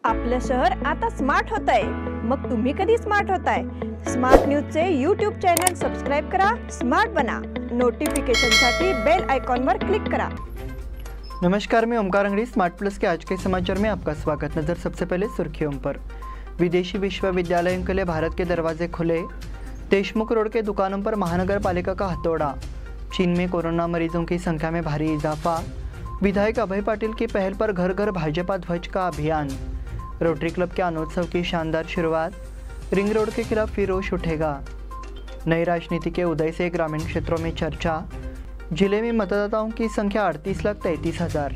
आपलं शहर आता स्मार्ट होत आहे। मग तुम्ही कधी स्मार्ट होताय? स्मार्ट न्यूजचे यूट्यूब चॅनल सबस्क्राइब करा, स्मार्ट बना। नोटिफिकेशनसाठी बेल आइकॉन वर क्लिक करा। नमस्कार, मैं ओमकार अंगड़ी। स्मार्ट प्लस के आज के समाचार में आपका स्वागत। नजर सबसे पहले सुर्खियों पर। विदेशी विश्वविद्यालयों के लिए भारत के दरवाजे खुले। देशमुख रोड के दुकानों पर महानगर पालिका का हथौड़ा। चीन में कोरोना मरीजों की संख्या में भारी इजाफा। विधायक अभय पाटिल की पहल पर घर घर भाजपा ध्वज का अभियान। रोटरी क्लब के अनोत्सव की शानदार शुरुआत। रिंग रोड के खिलाफ फिर रोष उठेगा। नई राजनीति के उदय से ग्रामीण क्षेत्रों में चर्चा। जिले में मतदाताओं की संख्या 38,33,000।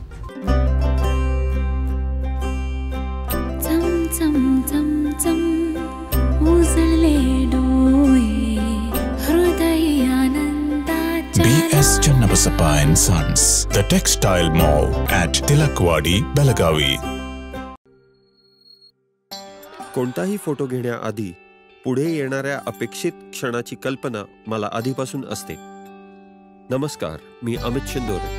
BS Channabasappa and Sons, the Textile Mall at Tilakwadi, Belagavi. कोणताही फोटो घेण्याआधी पुढे येणाऱ्या अपेक्षित क्षणाची कल्पना मला आधीपासून असते। नमस्कार, मी अमित शिंदोरे।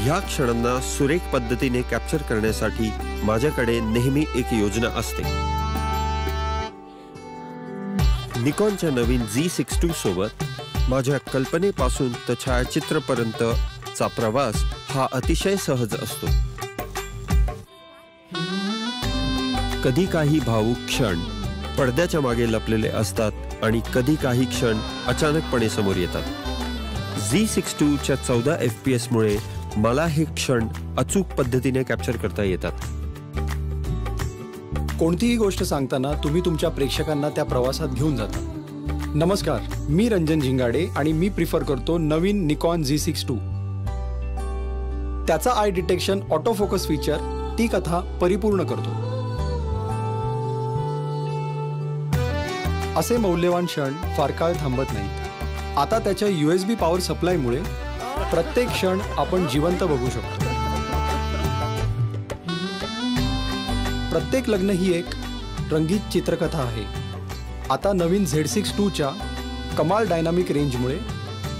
या क्षणांना सुरेख पद्धतीने कॅप्चर करण्यासाठी माझ्याकडे नेहमी एक योजना असते। निकॉनच्या नवीन Z62 सोबत माझ्या कल्पनेपासून ते छायाचित्रपर्यंतचा प्रवास हा अतिशय सहज असतो। कधी काही भावुक क्षण पडद्याच्या मागे लपलेले असतात आणि कधी काही क्षण अचानकपणे समोर येतात। Z62 च्या 14 FPS मुळे मला हे क्षण अचूक पद्धतीने कॅप्चर करता येतात। कोणतीही गोष्ट सांगताना तुम्ही तुमच्या प्रेक्षकांना त्या प्रवासात घेऊन जाता। नमस्कार, मी रंजन झिंगाडे आणि मी प्रिफर करतो नवीन निकॉन Z62। त्याचा आय डिटेक्शन ऑटो फोकस फीचर ती कथा परिपूर्ण करतो। असे मौल्यवान क्षण फार काळ थांबत नाहीत। आता त्याच्या USB पॉवर सप्लायमुळे प्रत्येक क्षण आपण जिवंत बघू शकतो। प्रत्येक लग्न ही एक रंगीत चित्रकथा आहे। आता नवीन Z62 च्या कमाल डायनामिक रेंजमुळे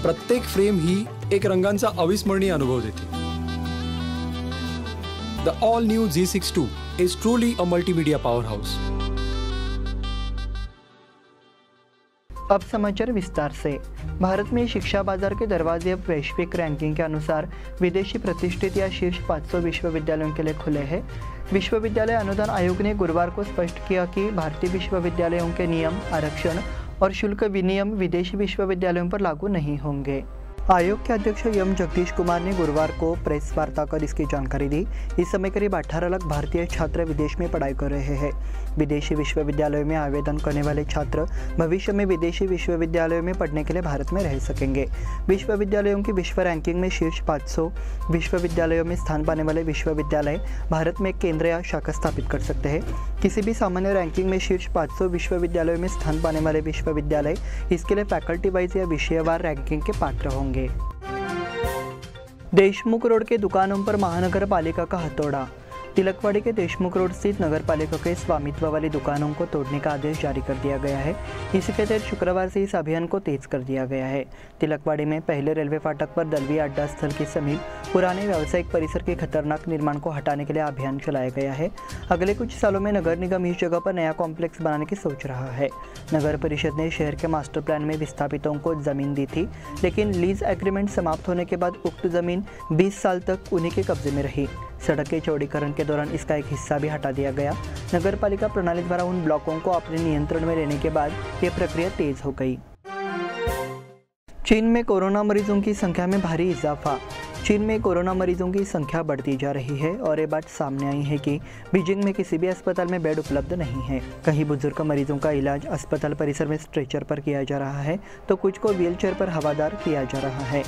प्रत्येक फ्रेम ही एक रंगांचा अविस्मरणीय अनुभव देते। The all new Z62 is truly a multimedia power house. अब समाचार विस्तार से। भारत में शिक्षा बाजार के दरवाजे अब वैश्विक रैंकिंग के अनुसार विदेशी प्रतिष्ठित या शीर्ष 500 विश्वविद्यालयों के लिए खुले हैं। विश्वविद्यालय अनुदान आयोग ने गुरुवार को स्पष्ट किया कि भारतीय विश्वविद्यालयों के नियम, आरक्षण और शुल्क विनियम विदेशी विश्वविद्यालयों पर लागू नहीं होंगे। आयोग के अध्यक्ष एम जगदीश कुमार ने गुरुवार को प्रेस वार्ता कर इसकी जानकारी दी। इस समय करीब 18 लाख भारतीय छात्र विदेश में पढ़ाई कर रहे हैं। विदेशी विश्वविद्यालयों में आवेदन करने वाले छात्र भविष्य में विदेशी विश्वविद्यालयों में पढ़ने के लिए भारत में रह सकेंगे। विश्वविद्यालयों की विश्व रैंकिंग में शीर्ष 500 विश्वविद्यालयों में स्थान पाने वाले विश्वविद्यालय भारत में एक केंद्र या शाखा स्थापित कर सकते हैं। किसी भी सामान्य रैंकिंग में शीर्ष 500 विश्वविद्यालयों में स्थान पाने वाले विश्वविद्यालय इसके लिए फैकल्टी वाइज या विषयवार रैंकिंग के पात्र होंगे। देशमुख रोड के दुकानों पर महानगर पालिका का हथौड़ा। तिलकवाड़ी के देशमुख रोड स्थित नगर पालिका के स्वामित्व वाली दुकानों को तोड़ने का आदेश जारी कर दिया गया है। इसी के तहत शुक्रवार से इस अभियान को तेज कर दिया गया है। तिलकवाड़ी में पहले रेलवे फाटक पर दलवी अड्डा स्थल के समीप पुराने व्यावसायिक परिसर के खतरनाक निर्माण को हटाने के लिए अभियान चलाया गया है। अगले कुछ सालों में नगर निगम इस जगह पर नया कॉम्प्लेक्स बनाने की सोच रहा है। नगर परिषद ने शहर के मास्टर प्लान में विस्थापितों को जमीन दी थी, लेकिन लीज एग्रीमेंट समाप्त होने के बाद उक्त जमीन 20 साल तक उन्हीं के कब्जे में रही। सड़क के चौड़ीकरण के दौरान इसका एक हिस्सा भी हटा दिया गया। नगर पालिका प्रणाली द्वारा उन ब्लॉकों को अपने नियंत्रण में लेने के बाद ये प्रक्रिया तेज हो गई। चीन में कोरोना मरीजों की संख्या में भारी इजाफा। चीन में कोरोना मरीजों की संख्या बढ़ती जा रही है और ये बात सामने आई है कि बीजिंग में किसी भी अस्पताल में बेड उपलब्ध नहीं है। कहीं बुजुर्ग मरीजों का इलाज अस्पताल परिसर में स्ट्रेचर पर किया जा रहा है, तो कुछ को व्हीलचेयर पर हवादार किया जा रहा है।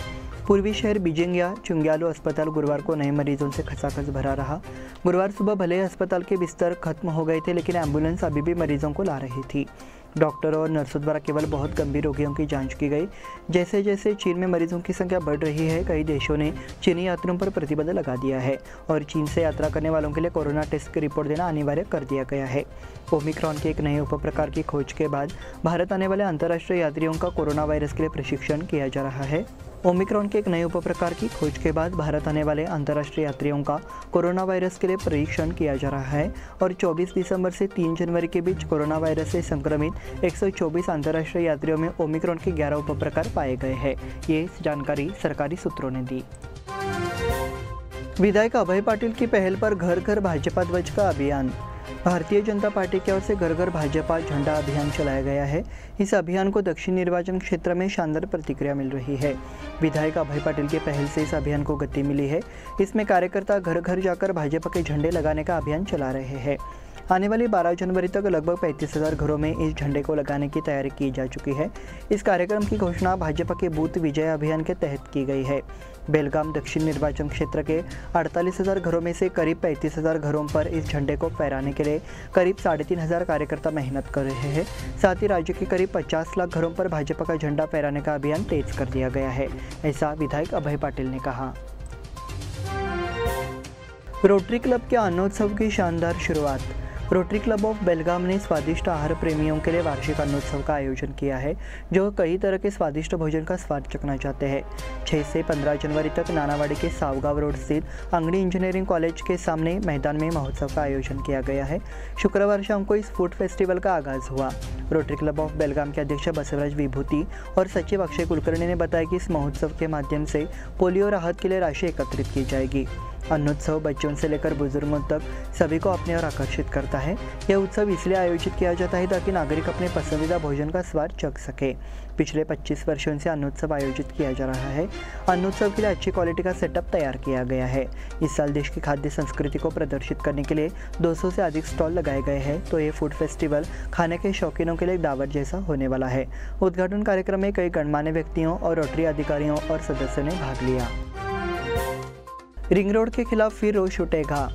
पूर्वी शहर बीजिंग या चुंग्यालू अस्पताल गुरुवार को नए मरीजों से खचाखच भरा रहा। गुरुवार सुबह भले अस्पताल के बिस्तर खत्म हो गए थे, लेकिन एम्बुलेंस अभी भी मरीजों को ला रही थी। डॉक्टरों और नर्सों द्वारा केवल बहुत गंभीर रोगियों की जांच की गई। जैसे जैसे चीन में मरीजों की संख्या बढ़ रही है, कई देशों ने चीनी यात्रियों पर प्रतिबंध लगा दिया है और चीन से यात्रा करने वालों के लिए कोरोना टेस्ट की रिपोर्ट देना अनिवार्य कर दिया गया है। ओमिक्रॉन के एक नए उपप्रकार की खोज के बाद भारत आने वाले अंतर्राष्ट्रीय यात्रियों का कोरोना वायरस के लिए प्रशिक्षण किया जा रहा है। ओमिक्रॉन के एक नए उपप्रकार की खोज के बाद भारत आने वाले अंतर्राष्ट्रीय यात्रियों का कोरोना वायरस के लिए परीक्षण किया जा रहा है और 24 दिसंबर से 3 जनवरी के बीच कोरोना वायरस से संक्रमित 124 अंतर्राष्ट्रीय यात्रियों में ओमिक्रॉन के 11 उपप्रकार पाए गए हैं। ये जानकारी सरकारी सूत्रों ने दी। विधायक अभय पाटिल की पहल पर घर घर भाजपा ध्वज का अभियान। भारतीय जनता पार्टी की ओर से घर घर भाजपा झंडा अभियान चलाया गया है। इस अभियान को दक्षिण निर्वाचन क्षेत्र में शानदार प्रतिक्रिया मिल रही है। विधायक अभय पाटिल की पहल से इस अभियान को गति मिली है। इसमें कार्यकर्ता घर घर जाकर भाजपा के झंडे लगाने का अभियान चला रहे हैं। आने वाली 12 जनवरी तक लगभग 35,000 घरों में इस झंडे को लगाने की तैयारी की जा चुकी है। इस कार्यक्रम की घोषणा भाजपा के बूथ विजय अभियान के तहत की गई है। बेलगाम दक्षिण निर्वाचन क्षेत्र के 48,000 घरों में से करीब 35,000 घरों पर इस झंडे को फहराने के लिए करीब 3,500 कार्यकर्ता मेहनत कर रहे हैं। साथ ही राज्य के करीब 50 लाख घरों पर भाजपा का झंडा फहराने का अभियान तेज कर दिया गया है, ऐसा विधायक अभय पाटिल ने कहा। रोटरी क्लब के अन्नोत्सव की शानदार शुरुआत। रोटरी क्लब ऑफ बेलगाम ने स्वादिष्ट आहार प्रेमियों के लिए वार्षिक अन्नोत्सव का आयोजन किया है, जो कई तरह के स्वादिष्ट भोजन का स्वाद चखना चाहते हैं। 6 से 15 जनवरी तक नानावाड़ी के सावगांव रोड स्थित अंगड़ी इंजीनियरिंग कॉलेज के सामने मैदान में महोत्सव का आयोजन किया गया है। शुक्रवार शाम को इस फूड फेस्टिवल का आगाज हुआ। रोटरी क्लब ऑफ बेलगाम के अध्यक्ष बसवराज विभूति और सचिव अक्षय कुलकर्णी ने बताया कि इस महोत्सव के माध्यम से पोलियो राहत के लिए राशि एकत्रित की जाएगी। अन्नोत्सव बच्चों से लेकर बुजुर्गों तक सभी को अपने ओर आकर्षित करता है। यह उत्सव इसलिए आयोजित किया जाता है ताकि नागरिक अपने पसंदीदा भोजन का स्वाद चख सके। पिछले 25 वर्षों से अन्नोत्सव आयोजित किया जा रहा है। अन्नोत्सव के लिए अच्छी क्वालिटी का सेटअप तैयार किया गया है। इस साल देश की खाद्य संस्कृति को प्रदर्शित करने के लिए 200 से अधिक स्टॉल लगाए गए हैं, तो ये फूड फेस्टिवल खाने के शौकीनों के लिए दावत जैसा होने वाला है। उद्घाटन कार्यक्रम में कई गणमान्य व्यक्तियों और रोटरी अधिकारियों और सदस्यों ने भाग लिया। रिंग रोड के खिलाफ फिर रोष उठेगा।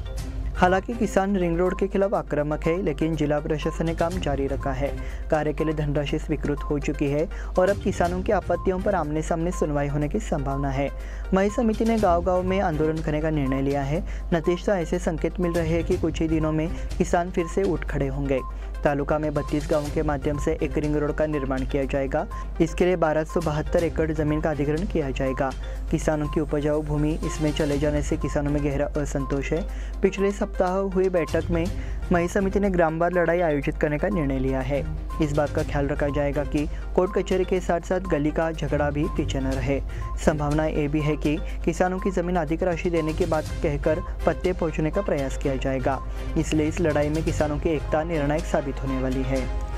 हालांकि किसान रिंग रोड के खिलाफ आक्रामक है, लेकिन जिला प्रशासन ने काम जारी रखा है। कार्य के लिए धनराशि स्वीकृत हो चुकी है और अब किसानों की आपत्तियों पर आमने सामने सुनवाई होने की संभावना है। मई समिति ने गांव-गांव में आंदोलन करने का निर्णय लिया है। नतीजतः ऐसे संकेत मिल रहे हैं कि कुछ ही दिनों में किसान फिर से उठ खड़े होंगे। तालुका में 32 गांवों के माध्यम से एक रिंग रोड का निर्माण किया जाएगा। इसके लिए 1272 एकड़ जमीन का अधिग्रहण किया जाएगा। किसानों की उपजाऊ भूमि इसमें चले जाने से किसानों में गहरा असंतोष है। पिछले सप्ताह हुई बैठक में मई समिति ने ग्रामवार लड़ाई आयोजित करने का निर्णय लिया है। इस बात का ख्याल रखा जाएगा कि कोर्ट कचहरी के साथ साथ गली का झगड़ा भी पीछे न रहे। संभावना ये भी है कि किसानों की जमीन अधिक राशि देने की बात कहकर पत्ते पहुंचने का प्रयास किया जाएगा। इसलिए इस लड़ाई में किसानों की एकता निर्णायक साबित होने वाली है।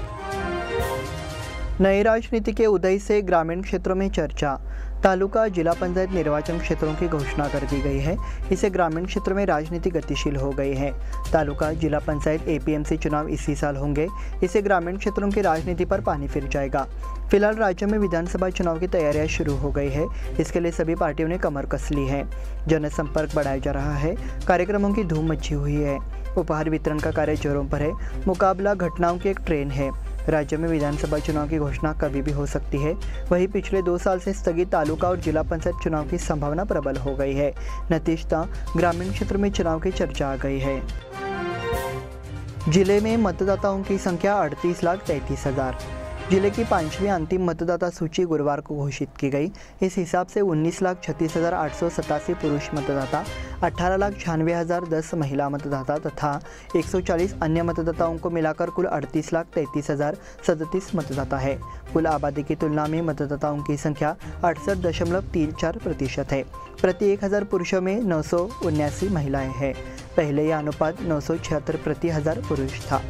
नई राजनीति के उदय से ग्रामीण क्षेत्रों में चर्चा। तालुका जिला पंचायत निर्वाचन क्षेत्रों की घोषणा कर दी गई है। इससे ग्रामीण क्षेत्रों में राजनीति गतिशील हो गई है। तालुका जिला पंचायत एपीएमसी चुनाव इसी साल होंगे। इससे ग्रामीण क्षेत्रों की राजनीति पर पानी फिर जाएगा। फिलहाल राज्य में विधानसभा चुनाव की तैयारियां शुरू हो गई है। इसके लिए सभी पार्टियों ने कमर कस ली है। जनसंपर्क बढ़ाया जा रहा है। कार्यक्रमों की धूम मची हुई है। उपहार वितरण का कार्य जोरों पर है। मुकाबला घटनाओं की एक ट्रेन है। राज्य में विधानसभा चुनाव की घोषणा कभी भी हो सकती है। वहीं पिछले 2 साल से स्थगित तालुका और जिला पंचायत चुनाव की संभावना प्रबल हो गई है। नतीजतः ग्रामीण क्षेत्र में चुनाव की चर्चा आ गई है। जिले में मतदाताओं की संख्या 38,33,000। जिले की 5वीं अंतिम मतदाता सूची गुरुवार को घोषित की गई। इस हिसाब से 19,36,887 पुरुष मतदाता, 18,96,010 महिला मतदाता तथा 140 अन्य मतदाताओं को मिलाकर कुल 38,33,037 मतदाता है। कुल आबादी की तुलना में मतदाताओं की संख्या 68.34% है। प्रति 1,000 पुरुषों में 979 महिलाएं हैं। पहले यह अनुपात 976 प्रति 1,000 पुरुष था।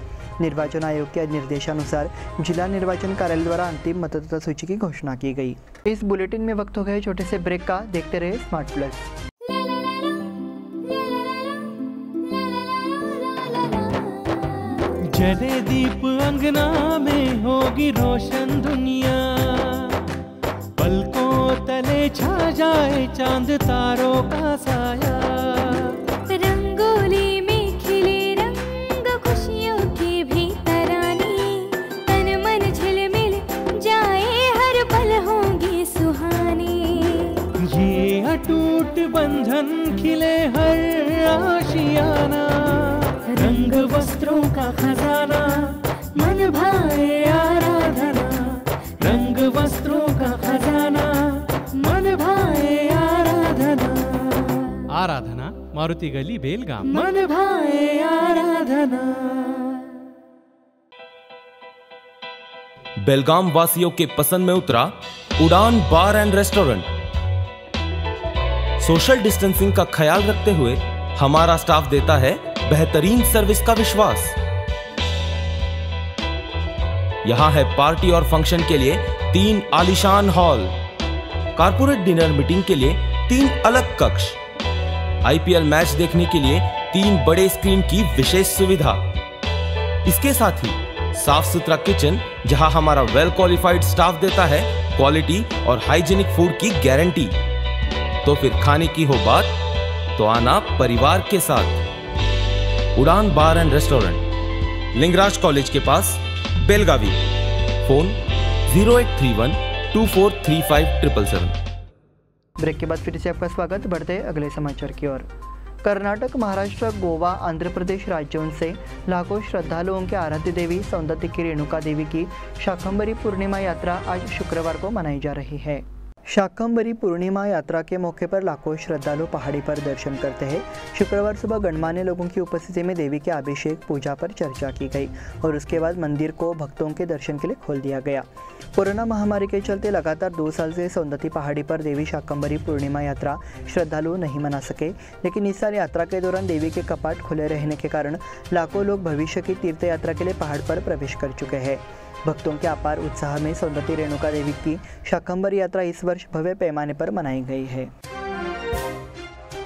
निर्वाचन आयोग के निर्देशानुसार जिला निर्वाचन कार्यालय द्वारा अंतिम मतदाता सूची की घोषणा की गई। इस बुलेटिन में वक्त हो गए छोटे से ब्रेक का। देखते रहे स्मार्ट प्लस। जले दीप अंगना में होगी रोशन दुनिया, पलकों तले छा जाए चांद तारों का साया। रंगोली में खिले रंग खुशियों की भी तरानी, तन मन झिलमिल जाए हर पल होंगे सुहाने। ये अटूट बंधन खिले हर आशियाना, रंग वस्त्रों का खजाना मन भाए आराधना। रंग वस्त्रों का खजाना मन भाए मारुति गली बेलगाम। मन भाए आराधना। बेलगाम वासियों के पसंद में उतरा उड़ान बार एंड रेस्टोरेंट। सोशल डिस्टेंसिंग का ख्याल रखते हुए हमारा स्टाफ देता है बेहतरीन सर्विस का विश्वास। यहां है पार्टी और फंक्शन के लिए 3 आलीशान हॉल, कारपोरेट डिनर मीटिंग के लिए 3 अलग कक्ष, IPL मैच देखने के लिए 3 बड़े स्क्रीन की विशेष सुविधा। इसके साथ ही साफ सुथरा किचन जहां हमारा वेल क्वालिफाइड स्टाफ देता है क्वालिटी और हाइजीनिक फूड की गारंटी। तो फिर खाने की हो बात तो आना परिवार के साथ। उड़ान बार एंड रेस्टोरेंट, लिंगराज कॉलेज के पास, बेलगावी। फोन 0831 2435 777। ब्रेक के बाद फिर से आपका स्वागत। बढ़ते अगले समाचार की ओर। कर्नाटक, महाराष्ट्र, गोवा, आंध्र प्रदेश राज्यों से लाखों श्रद्धालुओं के आराध्य देवी सौंदत्य की रेणुका देवी की शाकंभरी पूर्णिमा यात्रा आज शुक्रवार को मनाई जा रही है। शाकंभरी पूर्णिमा यात्रा के मौके पर लाखों श्रद्धालु पहाड़ी पर दर्शन करते हैं। शुक्रवार सुबह गणमान्य लोगों की उपस्थिति में देवी के अभिषेक पूजा पर चर्चा की गई और उसके बाद मंदिर को भक्तों के दर्शन के लिए खोल दिया गया। कोरोना महामारी के चलते लगातार 2 साल से सौंदत्ती पहाड़ी पर देवी शाकंभरी पूर्णिमा यात्रा श्रद्धालु नहीं मना सके, लेकिन इस साल यात्रा के दौरान देवी के कपाट खुले रहने के कारण लाखों लोग भविष्य की तीर्थ यात्रा के लिए पहाड़ पर प्रवेश कर चुके हैं। भक्तों के अपार उत्साह में सौंदत्ती रेणुका देवी की शाकंभरी यात्रा इस वर्ष भव्य पैमाने पर मनाई गई है।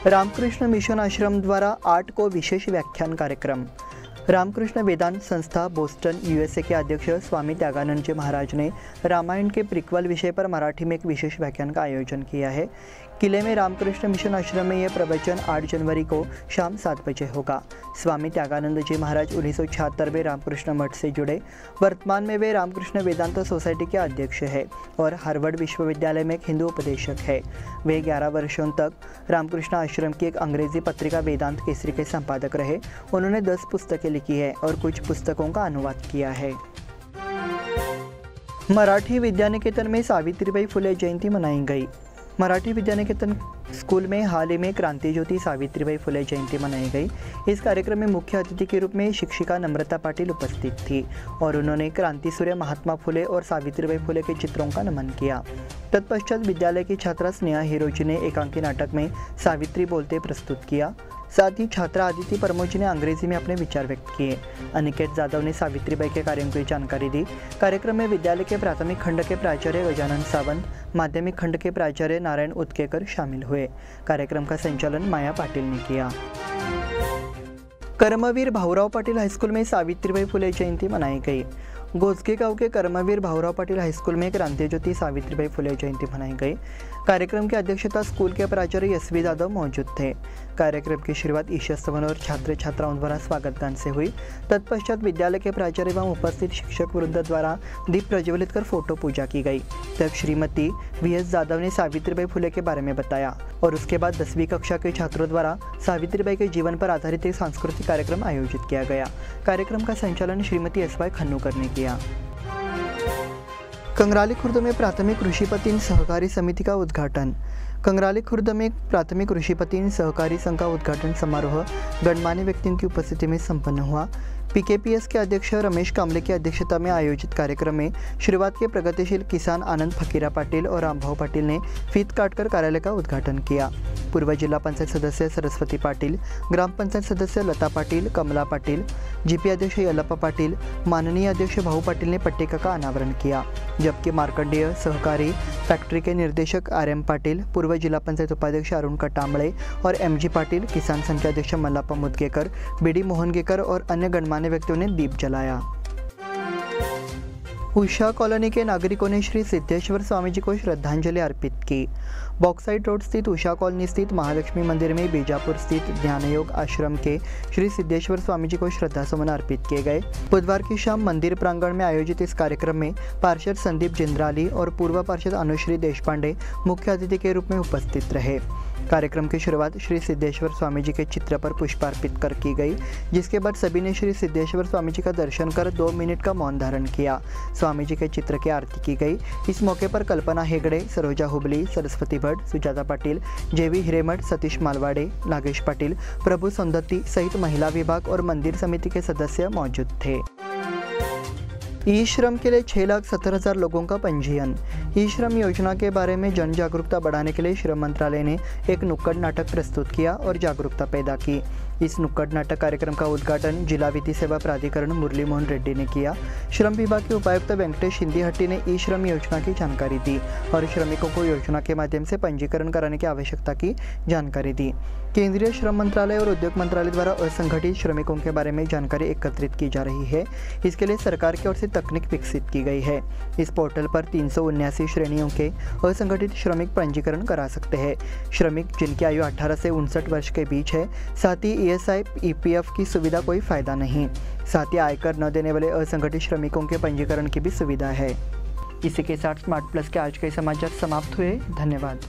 रामकृष्ण मिशन आश्रम द्वारा 8 को विशेष व्याख्यान कार्यक्रम। रामकृष्ण वेदांत संस्था बोस्टन USA के अध्यक्ष स्वामी त्यागानंद जी महाराज ने रामायण के प्रीक्वल विषय पर मराठी में एक विशेष व्याख्यान का आयोजन किया है। किले में रामकृष्ण मिशन आश्रम में यह प्रवचन 8 जनवरी को शाम 7 बजे होगा। स्वामी त्यागानंद जी महाराज 1976 में रामकृष्ण मठ से जुड़े। वर्तमान में वे रामकृष्ण वेदांत सोसाइटी के अध्यक्ष हैं और हार्वर्ड विश्वविद्यालय में एक हिंदू उपदेशक है। वे 11 वर्षों तक रामकृष्ण आश्रम की एक अंग्रेजी पत्रिका वेदांत केसरी के संपादक रहे। उन्होंने 10 पुस्तकें लिखी है और कुछ पुस्तकों का अनुवाद किया है। मराठी विद्यानिकेतन में सावित्रीबाई फुले जयंती मनाई गई। मराठी विद्यानिकेतन स्कूल में हाल ही में क्रांति ज्योति सावित्रीबाई फुले जयंती मनाई गई। इस कार्यक्रम में मुख्य अतिथि के रूप में शिक्षिका नम्रता पाटिल उपस्थित थी और उन्होंने क्रांति सूर्य महात्मा फुले और सावित्रीबाई फुले के चित्रों का नमन किया। तत्पश्चात विद्यालय की छात्रा स्नेहा हिरोजी ने एकांकी नाटक में सावित्री बोलते प्रस्तुत किया। साथ ही छात्रा आदिति परमोजी ने अंग्रेजी में अपने विचार व्यक्त किए। अनिकेत जाधव ने सावित्रीबाई के कार्यों की जानकारी दी। कार्यक्रम में विद्यालय के प्राथमिक खंड के प्राचार्य गजानन सावंत, माध्यमिक खंड के प्राचार्य नारायण उत्केकर शामिल हुए। कार्यक्रम का संचालन माया पाटिल ने किया। कर्मवीर भाऊराव पाटिल हाईस्कूल में सावित्रीबाई फुले जयंती मनाई गई। गोजगे गांव के कर्मवीर भाऊराव पाटिल हाईस्कूल में क्रांति ज्योति सावित्रीबाई फुले जयंती मनाई गई। कार्यक्रम की अध्यक्षता स्कूल के प्राचार्य SV यादव मौजूद थे। कार्यक्रम की शुरुआत ईशा स्तवन और छात्र छात्राओं द्वारा स्वागत गान से हुई। तत्पश्चात विद्यालय के प्राचार्य एवं उपस्थित शिक्षक वृंद द्वारा दीप प्रज्वलित कर फोटो पूजा की गई। तब श्रीमती VS यादव ने सावित्रीबाई फुले के बारे में बताया और उसके बाद 10वीं कक्षा के छात्रों द्वारा सावित्रीबाई के जीवन पर आधारित एक सांस्कृतिक कार्यक्रम आयोजित किया गया। कार्यक्रम का संचालन श्रीमती SY खन्नूकर ने किया। कंगराली खुर्द में प्राथमिक ऋषिपतिन सहकारी समिति का उद्घाटन। कंगराली खुर्द में प्राथमिक ऋषिपतिन सहकारी संघ का उद्घाटन समारोह गणमान्य व्यक्तियों की उपस्थिति में संपन्न हुआ। PKPS के अध्यक्ष रमेश कामले की अध्यक्षता में आयोजित कार्यक्रम में शुरुआत के प्रगतिशील किसान आनंद फकीरा पाटिल और रामभाऊ पाटिल ने फीत काटकर कार्यालय का उद्घाटन किया। पूर्व जिला पंचायत सदस्य सरस्वती पाटिल, ग्राम पंचायत सदस्य लता पाटिल, कमला पाटिल, GP अध्यक्ष यल्लप्पा पाटिल, माननीय अध्यक्ष भाऊ पाटिल ने पट्टिका का अनावरण किया, जबकि मार्कंडेय सहकारी फैक्ट्री के निर्देशक RM पाटिल, पूर्व जिला पंचायत उपाध्यक्ष अरुण कटामळे और MG पाटिल, किसान संघ के अध्यक्ष मल्लाप्पा मुदगेकर, BD मोहनगेकर और अन्य गणमान्य व्यक्तियों ने दीप जलाया। उषा कॉलोनी के नागरिकों ने श्री सिद्धेश्वर स्वामी जी को श्रद्धांजलि अर्पित की। बॉक्साइड रोड स्थित उषा कॉलोनी स्थित महालक्ष्मी मंदिर में बीजापुर स्थित ज्ञानयोग आश्रम के श्री सिद्धेश्वर स्वामी जी को श्रद्धासुमन अर्पित किए गए। बुधवार की शाम मंदिर प्रांगण में आयोजित इस कार्यक्रम में पार्षद संदीप जिंद्राली और पूर्व पार्षद अनुश्री देशपांडे मुख्य अतिथि के रूप में उपस्थित रहे। कार्यक्रम की शुरुआत श्री सिद्धेश्वर स्वामी जी के चित्र पर पुष्पार्पित कर की गई, जिसके बाद सभी ने श्री सिद्धेश्वर स्वामी जी का दर्शन कर 2 मिनट का मौन धारण किया। स्वामी जी के चित्र की आरती की गई। इस मौके पर कल्पना हेगड़े, सरोजा हुबली, सरस्वती भट्ट, सुजाता पाटिल, जेवी हिरेमठ, सतीश मालवाड़े, नागेश पाटिल, प्रभु सौंदत्ती सहित महिला विभाग और मंदिर समिति के सदस्य मौजूद थे। ई श्रम के लिए 6,70,000 लोगों का पंजीयन। ई श्रम योजना के बारे में जन जागरूकता बढ़ाने के लिए श्रम मंत्रालय ने एक नुक्कड़ नाटक प्रस्तुत किया और जागरूकता पैदा की। इस नुक्कड़ नाटक कार्यक्रम का उद्घाटन जिला विधि सेवा प्राधिकरण मुरली मोहन रेड्डी ने किया। श्रम विभाग के उपायुक्त वेंकटेश सिंधिहट्टी ने ई श्रम योजना की जानकारी दी और श्रमिकों को योजना के माध्यम से पंजीकरण कराने की आवश्यकता की जानकारी दी। केंद्रीय श्रम मंत्रालय और उद्योग मंत्रालय द्वारा असंगठित श्रमिकों के बारे में जानकारी एकत्रित की जा रही है। इसके लिए सरकार की ओर से तकनीक विकसित की गई है। इस पोर्टल पर 379 श्रेणियों के असंगठित श्रमिक पंजीकरण करा सकते हैं। श्रमिक जिनकी आयु 18 से 59 वर्ष के बीच है, साथ ही ESI, EPF की सुविधा कोई फायदा नहीं। साथ ही आयकर न देने वाले असंगठित श्रमिकों के पंजीकरण की भी सुविधा है। इसी के साथ स्मार्ट प्लस के आज के समाचार समाप्त हुए। धन्यवाद।